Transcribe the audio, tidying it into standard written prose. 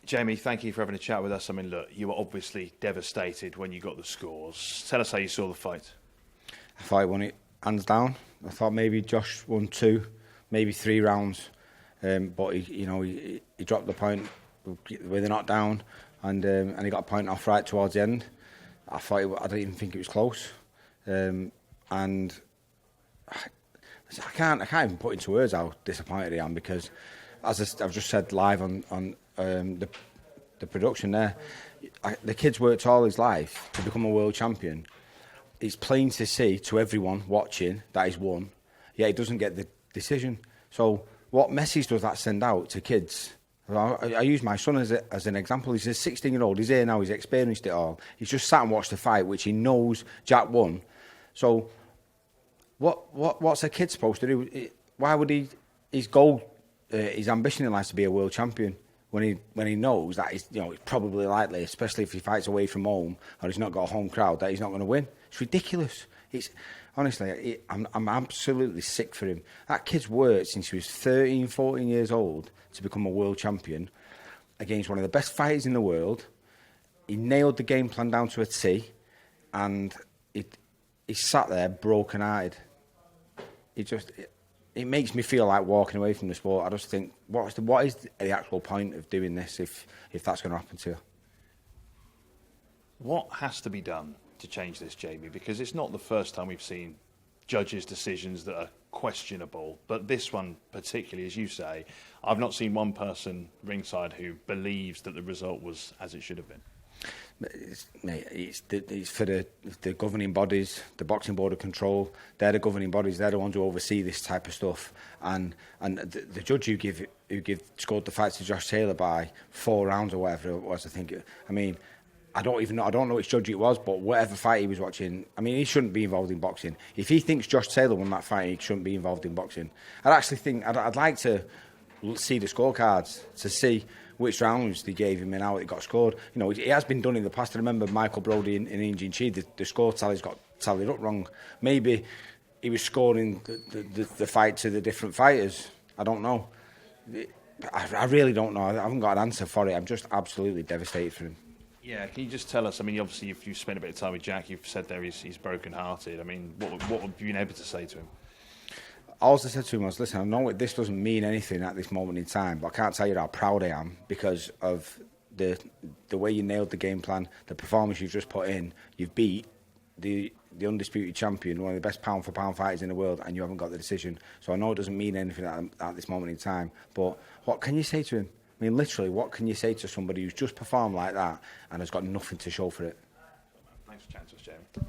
Jamie, thank you for having a chat with us. I mean, look, you were obviously devastated when you got the scores. Tell us how you saw the fight. I thought he won it hands down. I thought maybe Josh won 2, maybe 3 rounds, but he dropped the point with a knockdown, and he got a point off right towards the end. I didn't even think it was close, and I can't even put into words how disappointed I am, because, as I've just said live on the production there, the kid's worked all his life to become a world champion. It's plain to see to everyone watching that he's won, yet he doesn't get the decision. So what message does that send out to kids? I use my son as an example. He's a 16-year-old. He's here now. He's experienced it all. He's just sat and watched the fight, which he knows Jack won. So what's a kid supposed to do? Why would his goal, his ambition in life, to be a world champion when he knows that it's probably likely, especially if he fights away from home or he's not got a home crowd, that he's not going to win? It's ridiculous. Honestly, I'm absolutely sick for him. That kid's worked since he was 13, 14 years old to become a world champion against one of the best fighters in the world. He nailed the game plan down to a T, and he sat there broken-eyed. It makes me feel like walking away from the sport. I just think, what is the actual point of doing this if that's going to happen to you? What has to be done to change this, Jamie? Because it's not the first time we've seen judges' decisions that are questionable, but this one particularly, as you say, I've not seen one person ringside who believes that the result was as it should have been. It's for the governing bodies, the Boxing Board of Control. They're the governing bodies. They're the ones who oversee this type of stuff. And the judge who scored the fight to Josh Taylor by 4 rounds or whatever it was, I don't know which judge it was, but whatever fight he was watching, he shouldn't be involved in boxing. If he thinks Josh Taylor won that fight, he shouldn't be involved in boxing. I'd like to see the scorecards to see which rounds they gave him and how it got scored. It has been done in the past. I remember Michael Brody in Injin Chi, the score tallies got tallied up wrong. Maybe he was scoring the fight to the different fighters. I don't know. I really don't know. I haven't got an answer for it. I'm just absolutely devastated for him. Yeah, can you just tell us, obviously if you've spent a bit of time with Jack, you've said there he's broken-hearted. What have you been able to say to him? All I said to him was, listen, I know this doesn't mean anything at this moment in time, but I can't tell you how proud I am because of the way you nailed the game plan, the performance you've just put in. You've beat the undisputed champion, one of the best pound-for-pound fighters in the world, and you haven't got the decision. So I know it doesn't mean anything at this moment in time, but what can you say to him? Literally, what can you say to somebody who's just performed like that and has got nothing to show for it? Thanks for chatting to us, Jamie.